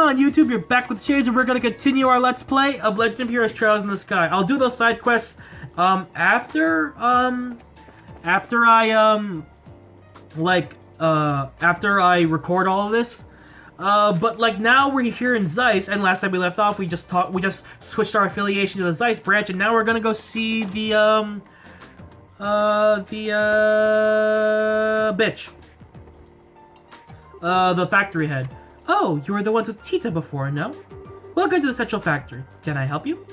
on YouTube? You're back with Shades, and we're gonna continue our Let's Play of Legend of Heroes Trails in the Sky. I'll do those side quests, after I record all of this. But like now we're here in Zeiss, and last time we left off, we just switched our affiliation to the Zeiss branch, and now we're gonna go see the factory head. Oh, you were the ones with Tita before, no? Welcome to the Central Factory. Can I help you?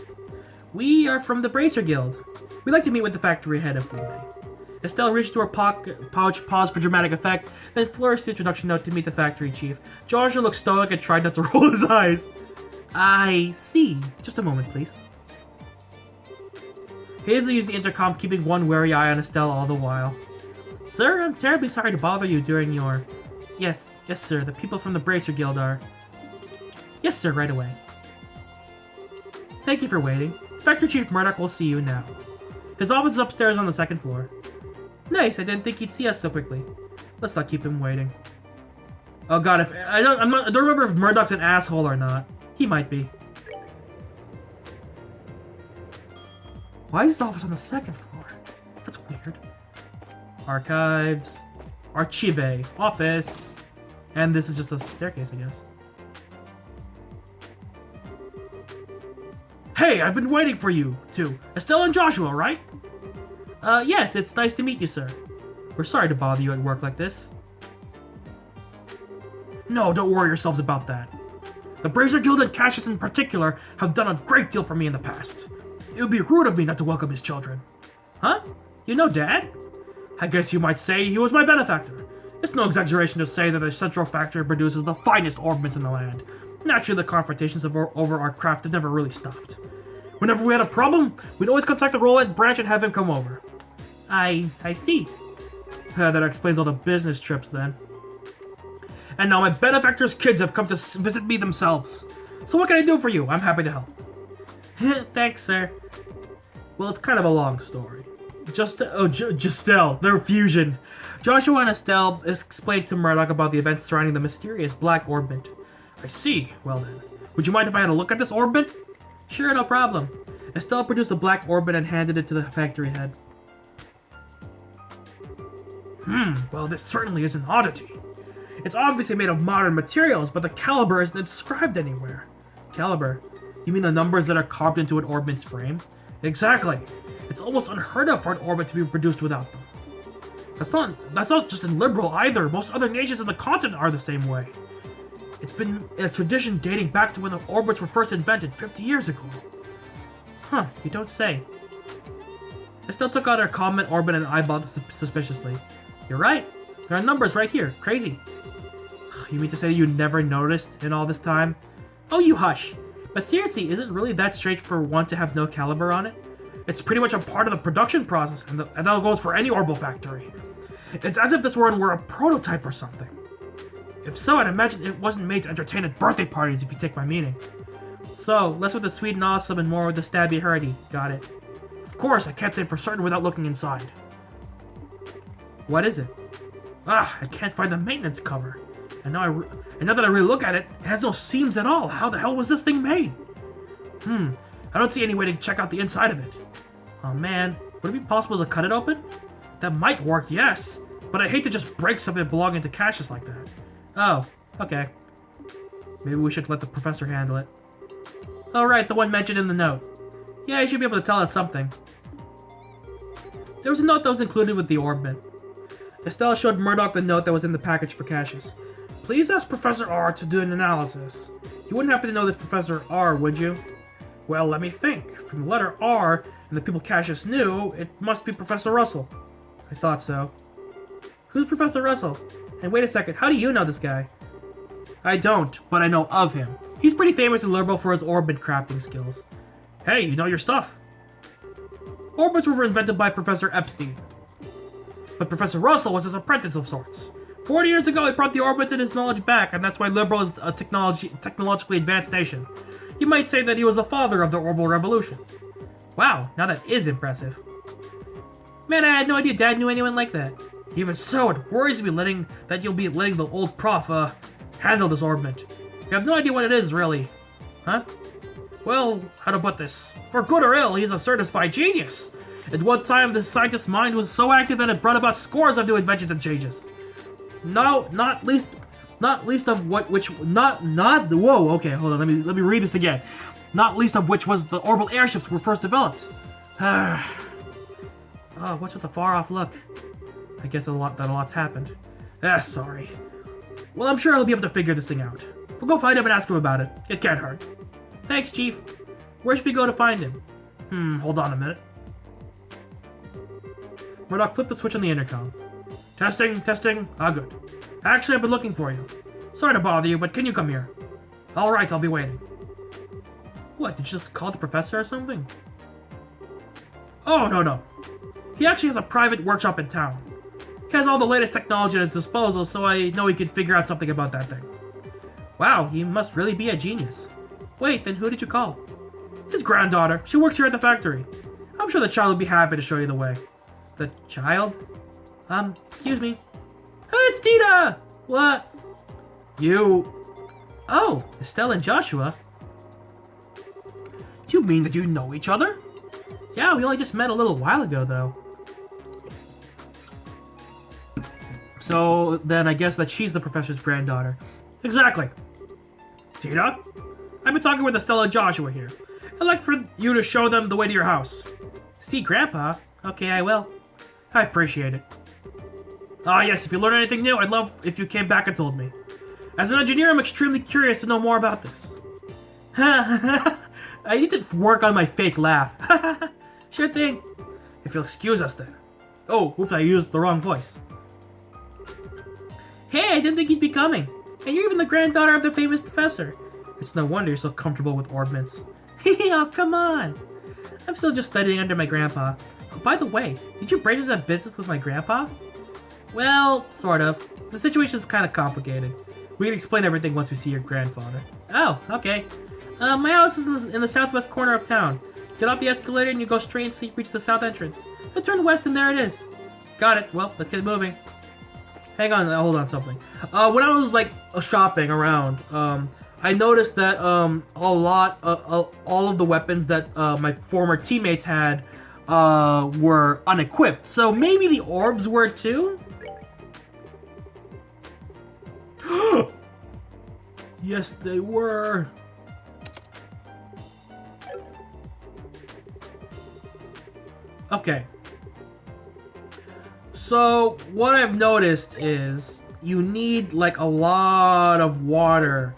We are from the Bracer Guild. We'd like to meet with the factory head if we may. Estelle reached into her pouch, paused for dramatic effect, then flourished the introduction note to meet the factory chief. Joshua looked stoic and tried not to roll his eyes. I see. Just a moment, please. Hazel used the intercom, keeping one wary eye on Estelle all the while. Sir, I'm terribly sorry to bother you during your... Yes, sir, the people from the Bracer Guild are... Yes, sir, right away. Thank you for waiting. Factory Chief Murdoch will see you now. His office is upstairs on the second floor. Nice, I didn't think he'd see us so quickly. Let's not keep him waiting. Oh god, I don't remember if Murdoch's an asshole or not. He might be. Why is his office on the second floor? That's weird. Archives. Archive. Office. And this is just a staircase, I guess. Hey, I've been waiting for you, too. Estelle and Joshua, right? Yes, it's nice to meet you, sir. We're sorry to bother you at work like this. No, don't worry yourselves about that. The Bracer Guild and Cassius in particular have done a great deal for me in the past. It would be rude of me not to welcome his children. Huh? You know Dad? I guess you might say he was my benefactor. It's no exaggeration to say that the Central Factory produces the finest orbments in the land. Naturally, the confrontations over our craft have never really stopped. Whenever we had a problem, we'd always contact the Roulette branch and have him come over. I see. That explains all the business trips then. And now my benefactor's kids have come to visit me themselves. So what can I do for you? I'm happy to help. Thanks, sir. Well, it's kind of a long story. Estelle, their fusion. Joshua and Estelle explained to Murdoch about the events surrounding the mysterious Black Orbment. I see. Well then, would you mind if I had a look at this Orbment? Sure, no problem. Estelle produced the Black Orbment and handed it to the factory head. Well this certainly is an oddity. It's obviously made of modern materials, but the caliber isn't described anywhere. Caliber? You mean the numbers that are carved into an Orbment's frame? Exactly. It's almost unheard of for an Orbment to be produced without them. That's not just in Liberal either. Most other nations on the continent are the same way. It's been a tradition dating back to when the orbits were first invented 50 years ago. Huh, you don't say. Estelle took out her comment orbit and eyeballed it suspiciously. You're right. There are numbers right here. Crazy. You mean to say you never noticed in all this time? Oh, you hush. But seriously, is it really that strange for one to have no caliber on it? It's pretty much a part of the production process, and that goes for any orbital factory. It's as if this were a prototype or something. If so, I'd imagine it wasn't made to entertain at birthday parties, if you take my meaning. So, less with the sweet and awesome and more with the stabby hurdy. Got it. Of course, I can't say for certain without looking inside. What is it? I can't find the maintenance cover. And now that I really look at it, it has no seams at all. How the hell was this thing made? I don't see any way to check out the inside of it. Oh man, would it be possible to cut it open? That might work, yes. But I hate to just break something belonging to Cassius like that. Oh, okay. Maybe we should let the professor handle it. Oh right, the one mentioned in the note. Yeah, he should be able to tell us something. There was a note that was included with the Orbment. Estelle showed Murdoch the note that was in the package for Cassius. Please ask Professor R to do an analysis. You wouldn't happen to know this Professor R, would you? Well, let me think. From the letter R and the people Cassius knew, it must be Professor Russell. I thought so. Who's Professor Russell? And wait a second, how do you know this guy? I don't, but I know of him. He's pretty famous and liberal for his orbit crafting skills. Hey, you know your stuff. Orbits were invented by Professor Epstein. But Professor Russell was his apprentice of sorts. 40 years ago, he brought the orbits and his knowledge back, and that's why Liberal is a technologically advanced nation. You might say that he was the father of the orbital revolution. Wow, now that is impressive. Man, I had no idea Dad knew anyone like that. Even so, it worries me that you'll be letting the old prof, handle this Orbment. You have no idea what it is, really. Huh? Well, how to put this? For good or ill, he's a certified genius. At one time, the scientist's mind was so active that it brought about scores of new inventions and changes. No, not least of whoa, okay, hold on, let me read this again. Not least of which was the orbital airships were first developed. Oh, what's with the far-off look? I guess a lot's happened. Sorry. Well, I'm sure he'll be able to figure this thing out. We'll go find him and ask him about it. It can't hurt. Thanks, Chief. Where should we go to find him? Hold on a minute. Murdoch, flip the switch on the intercom. Testing. Ah, good. Actually, I've been looking for you. Sorry to bother you, but can you come here? Alright, I'll be waiting. What, did you just call the professor or something? Oh, no. He actually has a private workshop in town. He has all the latest technology at his disposal, so I know he can figure out something about that thing. Wow, he must really be a genius. Wait, then who did you call? His granddaughter. She works here at the factory. I'm sure the child would be happy to show you the way. The child? Excuse me. Hey, it's Tita! What? You... Oh, Estelle and Joshua. Do you mean that you know each other? Yeah, we only just met a little while ago, though. So, then I guess that she's the professor's granddaughter. Exactly. Tita? I've been talking with Estelle and Joshua here. I'd like for you to show them the way to your house. See Grandpa? Okay, I will. I appreciate it. Ah, yes, if you learn anything new, I'd love if you came back and told me. As an engineer, I'm extremely curious to know more about this. I need to work on my fake laugh. Sure thing. If you'll excuse us then. Oh, oops, I used the wrong voice. Hey, I didn't think you'd be coming. And you're even the granddaughter of the famous professor. It's no wonder you're so comfortable with orbments. Oh, come on. I'm still just studying under my grandpa. Oh, by the way, did you break into business with my grandpa? Well, sort of. The situation's kind of complicated. We can explain everything once we see your grandfather. Oh, okay. My house is in the southwest corner of town. Get off the escalator and you go straight until you reach the south entrance. Then turn west and there it is. Got it. Well, let's get moving. Hang on, hold on something. When I was like shopping around, I noticed that all of the weapons that my former teammates had were unequipped. So maybe the orbs were too? Yes, they were. Okay. So, what I've noticed is you need like a lot of water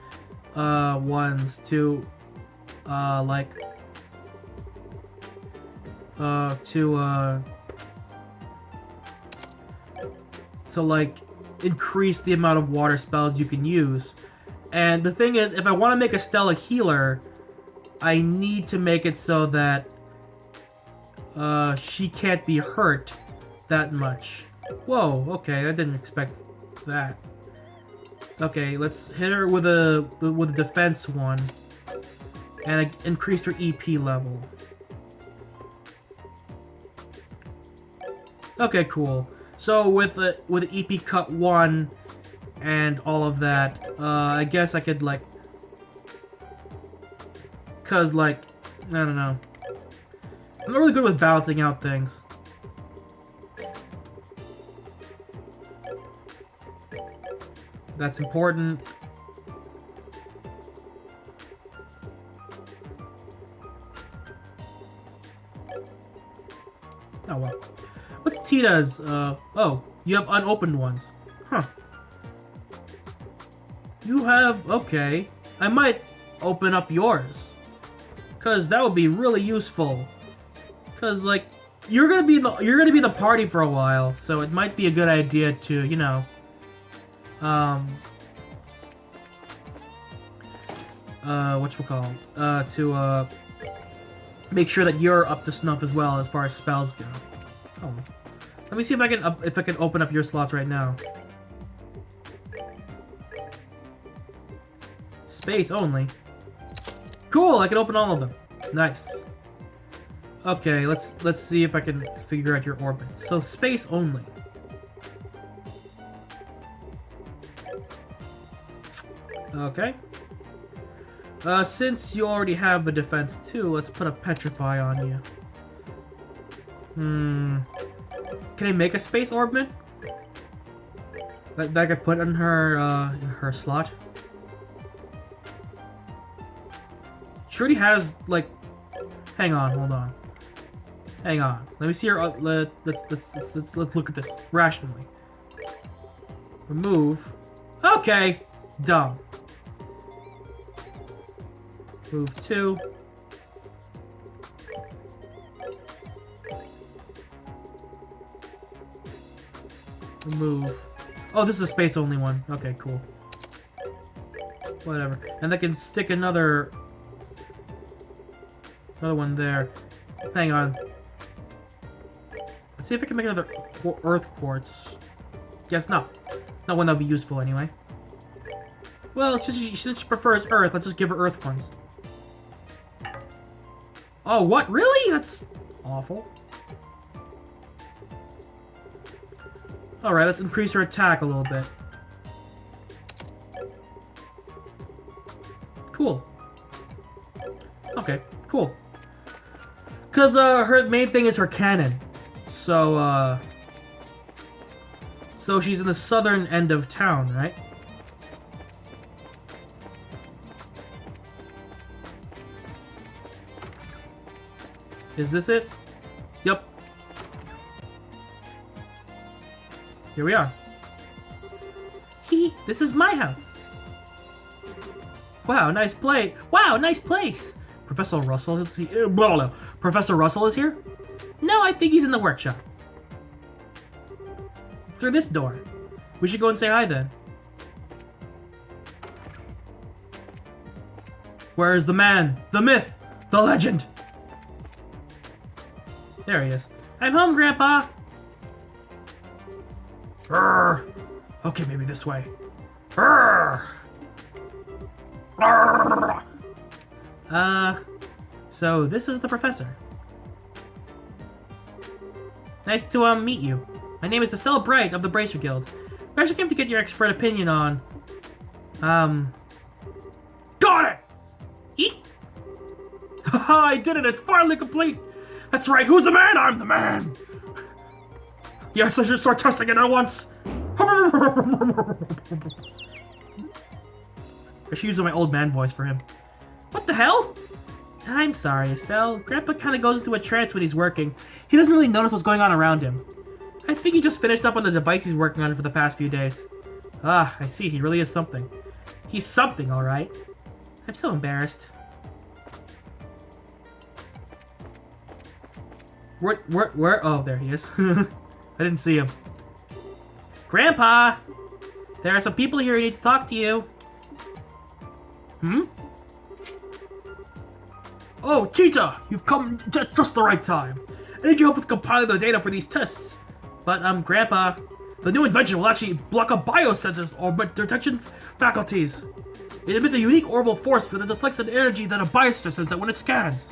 ones to increase the amount of water spells you can use. And the thing is, if I want to make Estelle a healer, I need to make it so that she can't be hurt that much. Whoa, okay, I didn't expect that. Okay, let's hit her with a defense one, and I increased her EP level. Okay, cool. So with the EP cut 1 and all of that, I guess I could like, cause like, I don't know. I'm not really good with balancing out things. That's important. Oh well. What's Tita's? Oh, you have unopened ones. Huh. You have, okay. I might open up yours. Cause that would be really useful. Cause like, you're gonna be the party for a while, so it might be a good idea to, you know, to make sure that you're up to snuff as well as far as spells go. Oh, let me see if I can open up your slots right now. Space only. Cool, I can open all of them. Nice. Okay, let's see if I can figure out your orbits. So space only. Okay. Since you already have a defense too, let's put a petrify on you. Can I make a space orbment? That I could put in her slot? She already has, like... Hang on, hold on. Hang on. Let me see her... let's look at this rationally. Remove. Okay! Dumb. Move 2. Remove. Oh, this is a space only one. Okay, cool. Whatever. And I can stick another one there. Hang on. Let's see if I can make another earth quartz. Guess not. Not one that would be useful anyway. Well, it's just since she prefers earth, let's just give her earth ones. Oh, what? Really? That's awful. Alright, let's increase her attack a little bit. Cool. Okay, cool. Because, her main thing is her cannon. So, so she's in the southern end of town, right? Is this it? Yep. Here we are. Hee, this is my house. Wow, nice play. Wow, nice place. Professor Russell is here. Professor Russell is here? No, I think he's in the workshop. Through this door. We should go and say hi then. Where is the man? The myth? The legend? There he is. I'm home, Grandpa. Urgh. Okay, maybe this way. Urgh. Urgh. So this is the professor. Nice to meet you. My name is Estelle Bright of the Bracer Guild. We actually came to get your expert opinion on got it! Eat! Haha, I did it! It's finally complete! That's right, who's the man? I'm the man! Yes, I should start testing it at once! I should use my old man voice for him. What the hell? I'm sorry, Estelle. Grandpa kind of goes into a trance when he's working. He doesn't really notice what's going on around him. I think he just finished up on the device he's working on for the past few days. Ah, I see. He really is something. He's something, alright. I'm so embarrassed. Where? Oh, there he is. I didn't see him. Grandpa! There are some people here who need to talk to you. Hmm? Oh, Cheetah! You've come at just the right time. I need your help with compiling the data for these tests. But, Grandpa, the new invention will actually block a biosensor's orbit detection faculties. It emits a unique orbital force that deflects an energy that a biosensor sends out when it scans.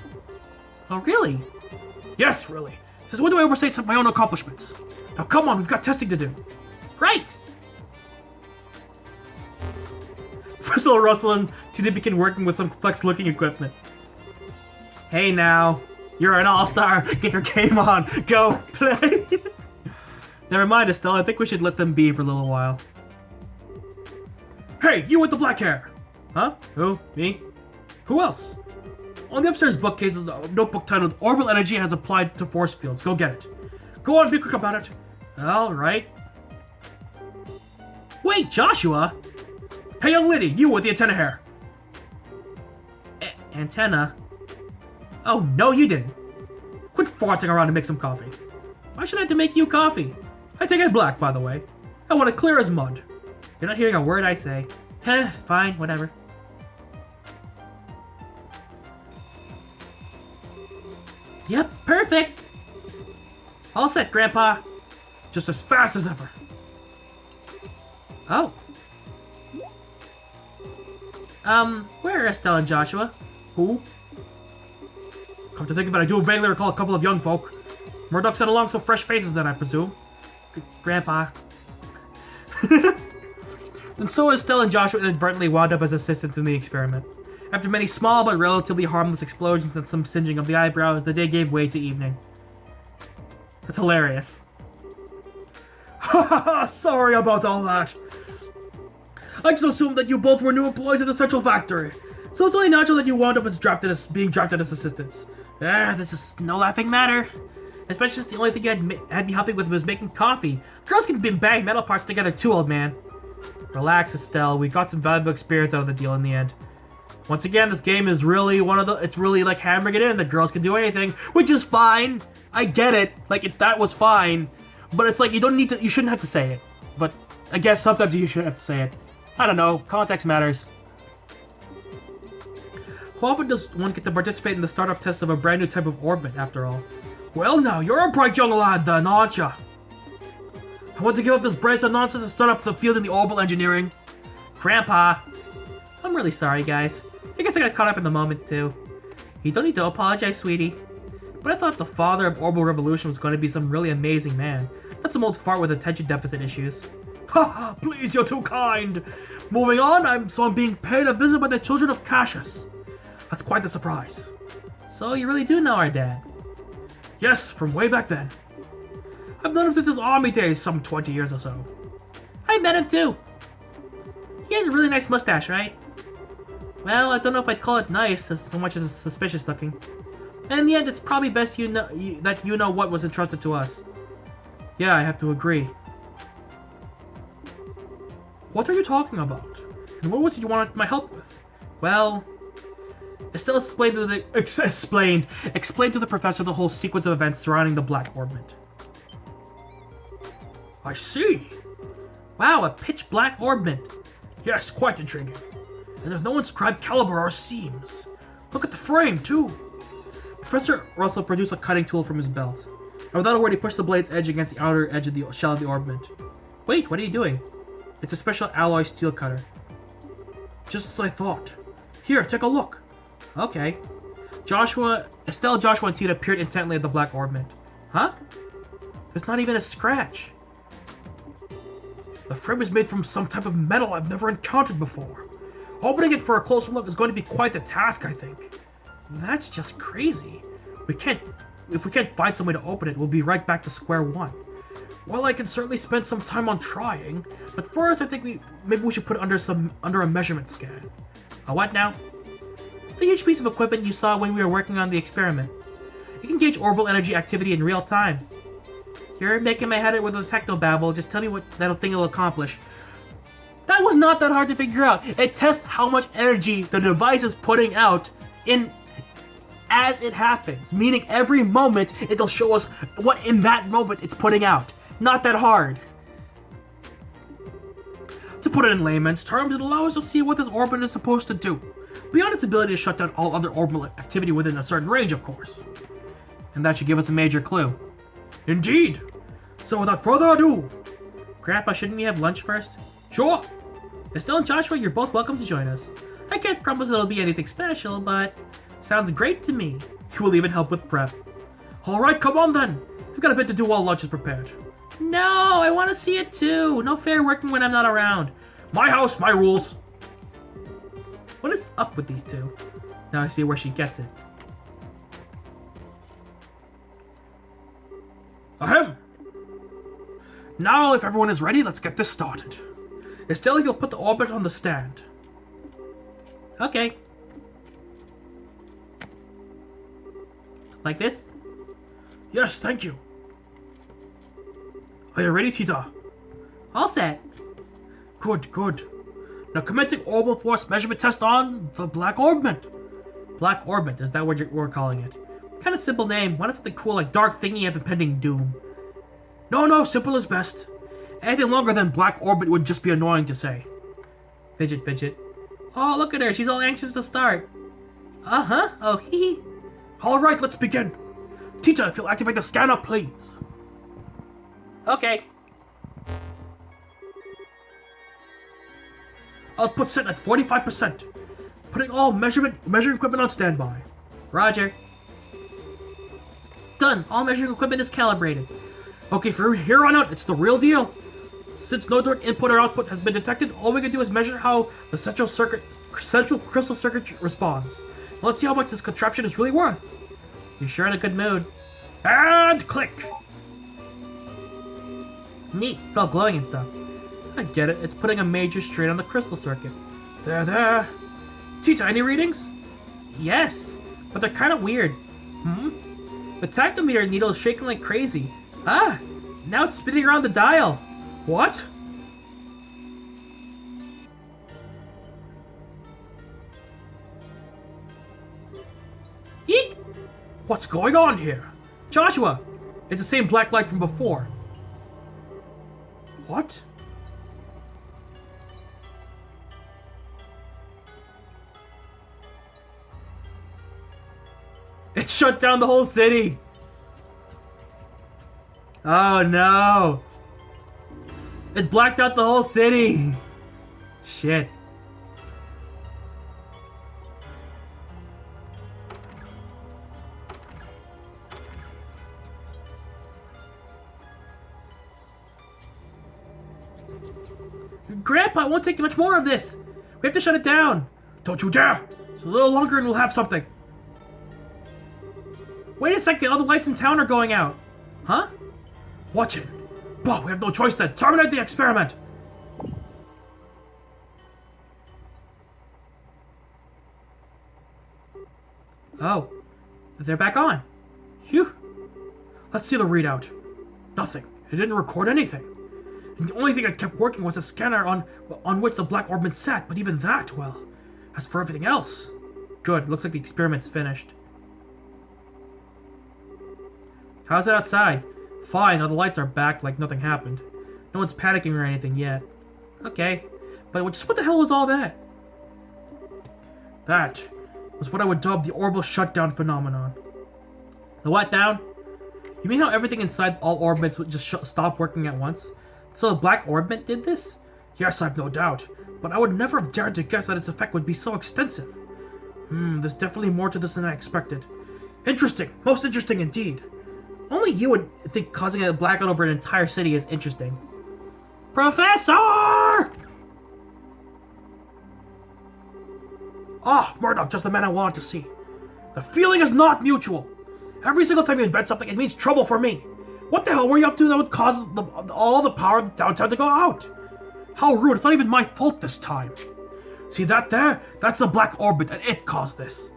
Oh, really? Yes, really. Since when do I overstate my own accomplishments? Now come on, we've got testing to do. Right! Professor Russell and Tina begin working with some complex-looking equipment. Hey now, you're an all-star. Get your game on. Go play. Never mind, Estelle. I think we should let them be for a little while. Hey, you with the black hair. Huh? Who? Me? Who else? On the upstairs bookcase is a notebook titled Orbital Energy has applied to force fields. Go get it. Go on, be quick about it. Alright. Wait, Joshua? Hey, young lady, you with the antenna hair. Antenna? Oh, no, you didn't. Quit farting around to make some coffee. Why should I have to make you coffee? I take it black, by the way. I want it clear as mud. You're not hearing a word I say. Heh, fine, whatever. Yep, perfect! All set, Grandpa. Just as fast as ever. Oh. Where are Estelle and Joshua? Who? Come to think of it, I do vaguely recall a couple of young folk. Murdoch sent along some fresh faces then, I presume. Grandpa. And so Estelle and Joshua inadvertently wound up as assistants in the experiment. After many small but relatively harmless explosions and some singeing of the eyebrows, the day gave way to evening. That's hilarious. Haha, sorry about all that. I just assumed that you both were new employees at the Central Factory, so it's only natural that you wound up being drafted as assistants. This is no laughing matter. Especially since the only thing you had me helping with was making coffee. Girls can bang metal parts together too, old man. Relax, Estelle. We got some valuable experience out of the deal in the end. Once again, this game is really it's really like hammering it in that girls can do anything, which is fine. I get it. Like, that was fine. But it's like, you shouldn't have to say it. But I guess sometimes you should have to say it. I don't know. Context matters. How often does one get to participate in the startup tests of a brand new type of Orbment, after all? Well now, you're a bright young lad then, aren't ya? I want to give up this brace of nonsense and start up the field in the orbital engineering. Grandpa. I'm really sorry, guys. I guess I got caught up in the moment, too. You don't need to apologize, sweetie. But I thought the father of orbital revolution was going to be some really amazing man, not some old fart with attention deficit issues. Haha, please, you're too kind. Moving on, I'm being paid a visit by the children of Cassius. That's quite the surprise. So you really do know our dad? Yes, from way back then. I've known him since his army days, some 20 years or so. I met him too. He had a really nice mustache, right? Well, I don't know if I'd call it nice as so much as it's suspicious looking. And in the end, it's probably best that you know what was entrusted to us. Yeah, I have to agree. What are you talking about? And what was it you wanted my help with? Well, Estelle explained to the professor the whole sequence of events surrounding the Black Orbment. I see. Wow, a pitch black Orbment. Yes, quite intriguing. And there's no inscribed caliber or seams. Look at the frame, too. Professor Russell produced a cutting tool from his belt, and without a word he pushed the blade's edge against the outer edge of the shell of the Orbment. Wait, what are you doing? It's a special alloy steel cutter. Just as I thought. Here, take a look. Okay. Estelle, Joshua, and Tita peered intently at the Black Orbment. Huh? There's not even a scratch. The frame is made from some type of metal I've never encountered before. Opening it for a closer look is going to be quite the task, I think. That's just crazy. If we can't find some way to open it, we'll be right back to square one. Well, I can certainly spend some time on trying, but first I think maybe we should put it under a measurement scan. A what now? The huge piece of equipment you saw when we were working on the experiment. It can gauge orbital energy activity in real time. You're making my head hurt with a technobabble. Just tell me what that thing will accomplish. That was not that hard to figure out. It tests how much energy the device is putting out as it happens. Meaning every moment it'll show us what in that moment it's putting out. Not that hard. To put it in layman's terms, it allows us to see what this orbit is supposed to do. Beyond its ability to shut down all other orbital activity within a certain range, of course. And that should give us a major clue. Indeed! So without further ado... Grandpa, shouldn't we have lunch first? Sure! Estelle and Joshua, you're both welcome to join us. I can't promise it'll be anything special, but... sounds great to me. We'll even help with prep. Alright, come on then! We've got a bit to do while lunch is prepared. No, I want to see it too! No fair working when I'm not around. My house, my rules! What is up with these two? Now I see where she gets it. Ahem! Now, if everyone is ready, let's get this started. Estelle, you'll put the orbit on the stand. Okay. Like this? Yes, thank you. Are you ready, Tita? All set. Good, good. Now commencing orbital force measurement test on the Black Orbment. Black Orbment, is that what we're calling it? Kind of simple name. Why not something cool like Dark Thingy of Impending Doom? No, simple is best. Anything longer than Black Orbit would just be annoying to say. Fidget, fidget. Oh, look at her. She's all anxious to start. Uh-huh. Oh, hee. Alright, let's begin. Tita, if you'll activate the scanner, please. Okay. Output set at 45%. Putting all measuring equipment on standby. Roger. Done. All measuring equipment is calibrated. Okay, from here on out, it's the real deal. Since no direct input or output has been detected, all we can do is measure how the central crystal circuit responds. Now let's see how much this contraption is really worth. You're sure in a good mood. And click! Neat, it's all glowing and stuff. I get it, it's putting a major strain on the crystal circuit. There. Tita, any readings? Yes, but they're kind of weird. The tactometer needle is shaking like crazy. Ah, now it's spinning around the dial. What? Eek! What's going on here? Joshua! It's the same black light from before. What? It shut down the whole city! Oh no! It blacked out the whole city! Shit. Grandpa, it won't take much more of this! We have to shut it down! Don't you dare! It's a little longer and we'll have something. Wait a second, all the lights in town are going out. Huh? Watch it. But we have no choice then. Terminate the experiment. Oh. They're back on. Phew. Let's see the readout. Nothing. It didn't record anything. And the only thing that kept working was the scanner on which the black orbment sat, but even that, well, as for everything else. Good, looks like the experiment's finished. How's it outside? Fine, all the lights are back like nothing happened. No one's panicking or anything yet. Okay, but just what the hell was all that? That was what I would dub the orbital shutdown phenomenon. The what down? You mean how everything inside all orbits would just stop working at once? So the black orbment did this? Yes, I've no doubt, but I would never have dared to guess that its effect would be so extensive. There's definitely more to this than I expected. Interesting, most interesting indeed. Only you would think causing a blackout over an entire city is interesting. Professor! Ah, Murdoch, just the man I wanted to see. The feeling is not mutual. Every single time you invent something, it means trouble for me. What the hell were you up to that would cause all the power of the downtown to go out? How rude, it's not even my fault this time. See that there? That's the black orbit, and it caused this.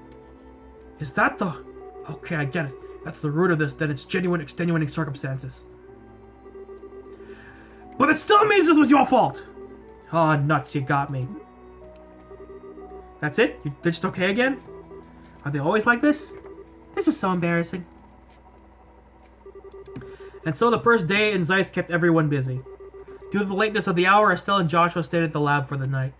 Is that the... Okay, I get it. That's the root of this, then it's genuine extenuating circumstances. But it still means this was your fault! Oh, nuts, you got me. That's it? They're just okay again? Are they always like this? This is so embarrassing. And so the first day in Zeiss kept everyone busy. Due to the lateness of the hour, Estelle and Joshua stayed at the lab for the night.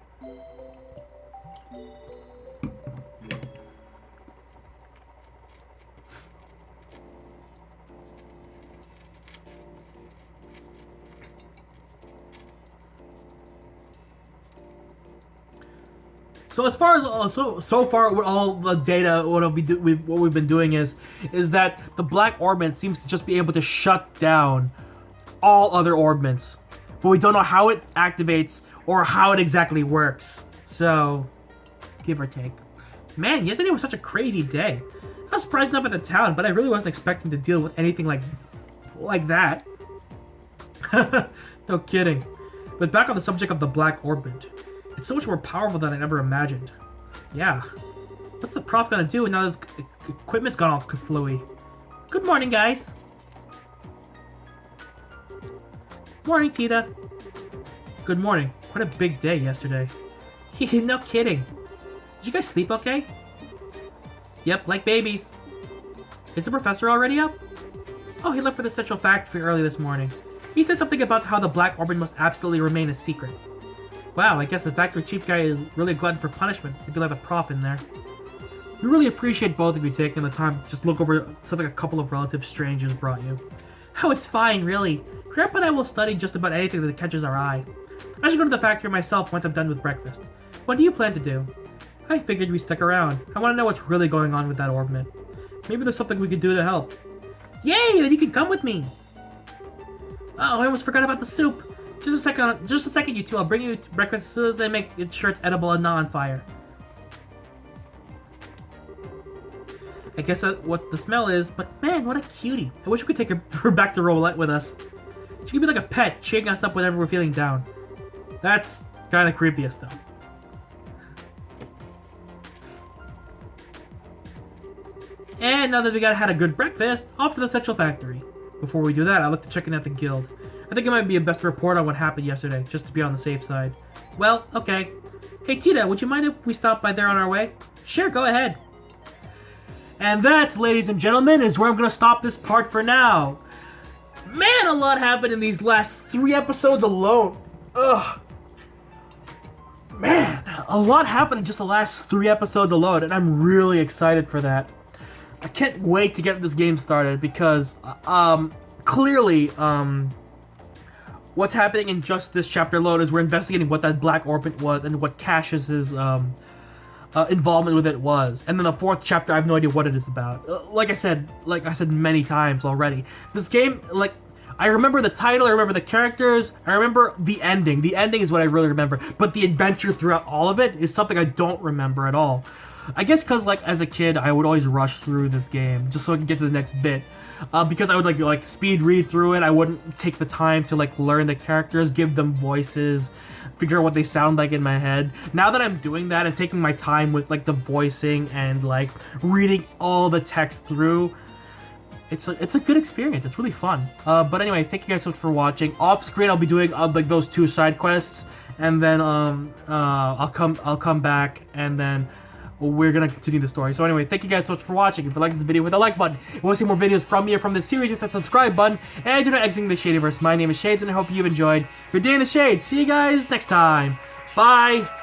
So as far as so far, what all the data, what we've been doing is that the black orbment seems to just be able to shut down all other orbments, but we don't know how it activates or how it exactly works. So, give or take. Man, yesterday was such a crazy day. I was surprised enough at the town, but I really wasn't expecting to deal with anything like that. No kidding. But back on the subject of the black orbment. It's so much more powerful than I ever imagined. Yeah. What's the prof gonna do now that his equipment's gone all kaflooey? Good morning, guys. Morning, Tita. Good morning. Quite a big day yesterday. No kidding. Did you guys sleep okay? Yep, like babies. Is the professor already up? Oh, he left for the Central Factory early this morning. He said something about how the black orbit must absolutely remain a secret. Wow, I guess the factory chief guy is really glutton for punishment if you let a prof in there. We really appreciate both of you taking the time to just look over something a couple of relative strangers brought you. Oh, it's fine, really. Grandpa and I will study just about anything that catches our eye. I should go to the factory myself once I'm done with breakfast. What do you plan to do? I figured we'd stick around. I want to know what's really going on with that Orbment. Maybe there's something we could do to help. Yay, then you can come with me! Oh, I almost forgot about the soup. Just a second, you two. I'll bring you breakfast as soon as I make sure it's edible and not on fire. I guess that's what the smell is, but man, what a cutie. I wish we could take her back to Roulette with us. She could be like a pet, cheering us up whenever we're feeling down. That's kind of creepy as stuff. And now that we had a good breakfast, off to the Central Factory. Before we do that, I'd like to check in at the guild. I think it might be a best report on what happened yesterday, just to be on the safe side. Well, okay. Hey Tita, would you mind if we stop by there on our way? Sure, go ahead. And that, ladies and gentlemen, is where I'm going to stop this part for now. Man, a lot happened in these last 3 episodes alone. Ugh. Man, a lot happened in just the last 3 episodes alone, and I'm really excited for that. I can't wait to get this game started because, clearly, what's happening in just this chapter alone is we're investigating what that black orbit was and what Cassius's, involvement with it was. And then the 4th chapter, I have no idea what it is about. Like I said many times already, this game, like, I remember the title, I remember the characters, I remember the ending. The ending is what I really remember, but the adventure throughout all of it is something I don't remember at all. I guess because, like, as a kid, I would always rush through this game just so I could get to the next bit. Because I would, like, speed read through it. I wouldn't take the time to, like, learn the characters, give them voices, figure out what they sound like in my head. Now that I'm doing that and taking my time with, like, the voicing and, like, reading all the text through, it's a good experience. It's really fun. But anyway, thank you guys so much for watching. Off screen, I'll be doing, like, those 2 side quests, and then, I'll come back, and then we're gonna continue the story. So anyway, thank you guys so much for watching. If you like this video, hit the like button. If you want to see more videos from me or from this series, hit that subscribe button. And do not exiting the Shadyverse. My name is Shades, and I hope you've enjoyed your day in the Shade. See you guys next time. Bye.